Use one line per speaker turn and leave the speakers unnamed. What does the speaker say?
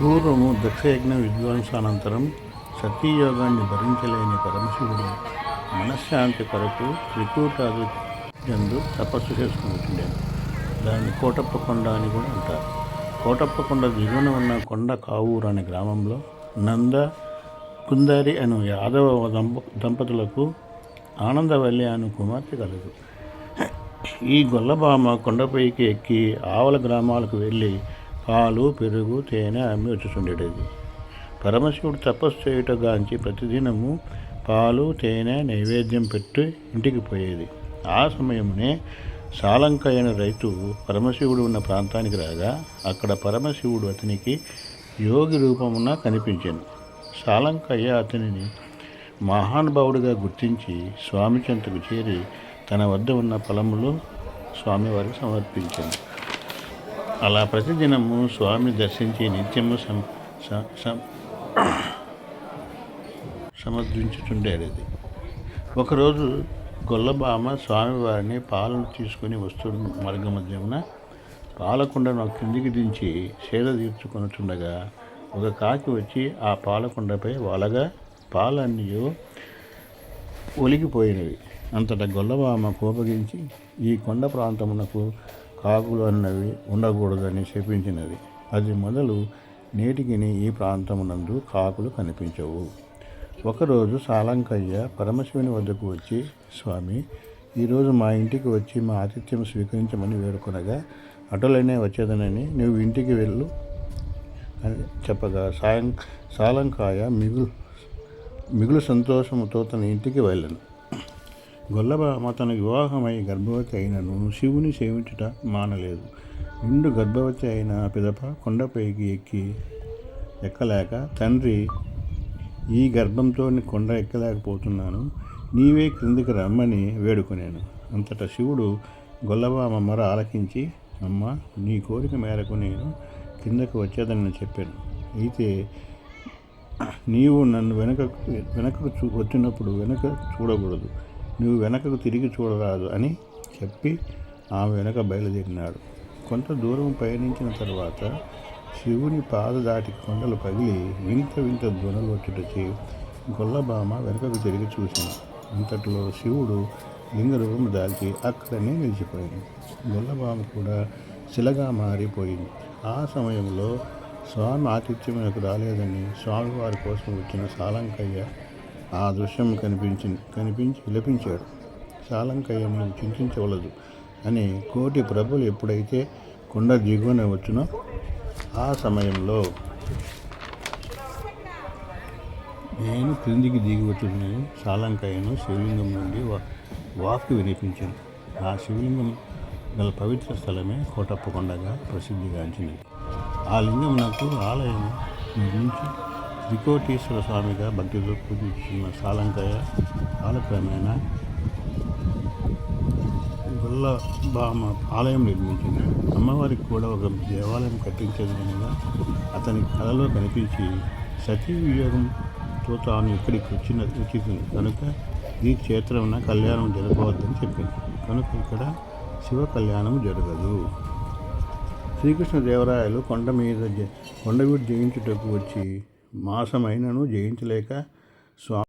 పూర్వము దక్షయజ్ఞ విధ్వంసానంతరం సతీయోగాన్ని భరించలేని పరమశివుడు మనశ్శాంతి కొరకు త్రికూటాది యందు తపస్సు చేసుకుంటుండేది. దాన్ని కోటప్ప కొండ అని కూడా అంటారు. కోటప్ప కొండ దిగువన ఉన్న కొండ కావూరు అనే గ్రామంలో నంద కుందారి అను యాదవ దంపతులకు ఆనందవల్లి అను కుమార్తె కలదు. ఈ గొల్లబామ కొండపైకి ఎక్కి ఆవల గ్రామాలకు వెళ్ళి పాలు, పెరుగు, తేనె అమ్మి వచ్చుచుండేది. పరమశివుడు తపస్సు చేయుటగాంచి ప్రతిదినము పాలు, తేనె నైవేద్యం పెట్టి ఇంటికి పోయేది. ఆ సమయమునే సాలంకయ్య అనే రైతు పరమశివుడు ఉన్న ప్రాంతానికి రాగా అక్కడ పరమశివుడు అతనికి యోగి రూపమున కనిపించాను. సాలంకయ్య అతనిని మహానుభావుడిగా గుర్తించి స్వామి చెంతకు చేరి తన వద్ద ఉన్న ఫలములు స్వామివారికి సమర్పించాను. అలా ప్రతిదినము స్వామి దర్శించి నిత్యము సమర్పించుచుండేది. ఒకరోజు గొల్లబామ స్వామివారిని పాలను తీసుకుని వస్తున్న మార్గమధ్యమున పాలకుండను కిందికి దించి సేద తీర్చుకొనుచుండగా ఒక కాకి వచ్చి ఆ పాలకుండపై వాలగా పాలన్నీ ఒలిగిపోయినవి. అంతటా గొల్లబామ కోపగించి ఈ కొండ ప్రాంతమునకు కాకులు అన్నవి ఉండకూడదని శపించినది. అది మొదలు నేటికి ఈ ప్రాంతమునందు కాకులు కనిపించవు. ఒకరోజు సాలంకయ్య పరమశివుని వద్దకు వచ్చి, స్వామి, ఈరోజు మా ఇంటికి వచ్చి మా ఆతిథ్యం స్వీకరించమని వేడుకొనగా అటులనే వచ్చేదనని నువ్వు ఇంటికి వెళ్ళు అని చెప్పగా సాలంకాయ మిగులు సంతోషముతో తన ఇంటికి వెళ్ళను. గొల్లబామ తన వివాహమై గర్భవతి అయినను శివుని సేవించుట మానలేదు. నిండు గర్భవతి అయిన పిదప కొండపైకి ఎక్కలేక, తండ్రి, ఈ గర్భంతో కొండ ఎక్కలేకపోతున్నాను, నీవే క్రిందికి రమ్మని వేడుకొనేను. అంతటా శివుడు గొల్లబామ మొర ఆలకించి, అమ్మ, నీ కోరిక మేరకు నేను కిందకు వచ్చేదని చెప్పాను. అయితే నీవు నన్ను వెనకకు వచ్చినప్పుడు వెనక చూడకూడదు, నువ్వు వెనకకు తిరిగి చూడరాదు అని చెప్పి ఆమె వెనక బయలుదేరినాడు. కొంత దూరం పయనించిన తర్వాత శివుని పాదదాటికి కొండలు పగిలి వింత వింత ధ్వనులు వచ్చుటచి గొల్లబామ వెనకకు తిరిగి చూసింది. అంతట్లో శివుడు లింగరూపం దాల్చి అక్కడనే నిలిచిపోయింది. గొల్లబామ కూడా శిలగా మారిపోయింది. ఆ సమయంలో స్వామి ఆతిథ్యమునకు రాలేదని స్వామివారి కోసం వచ్చిన సాలంకయ్య ఆ దృశ్యం కనిపించి విలపించాడు. సాలంకయ్య నీవు చింతించవలదు అని కోటి ప్రభులు ఎప్పుడైతే కొండ దిగువన వచ్చునో ఆ సమయంలో నేను క్రిందికి దిగి వచ్చునని సాలంకయ్యను శివలింగం నుండి వాక్కు వినిపించాను. ఆ శివలింగం గల పవిత్ర స్థలమే కోటప్ప కొండగా ప్రసిద్ధిగాంచినది. ఆ లింగం నాకు ఆలయం నిర్మించి త్రికోటీశ్వర స్వామిగా భక్తితో పూజిస్తున్న సాలంకయ్య కాలక్రమేణా గొల్లబామ ఆలయం నిర్మించింది. అమ్మవారికి కూడా ఒక దేవాలయం కట్టించేదనగా అతని కళలో కనిపించి సతీ వియోగంతో తాను ఇక్కడికి వచ్చింది కనుక ఈ క్షేత్రంలో కళ్యాణం జరగవద్దని చెప్పింది. కనుక ఇక్కడ శివ కళ్యాణం జరగదు. శ్రీకృష్ణదేవరాయలు కొండ మీద జయించుటకు వచ్చి మాసమైనను జయించలేక స్వామి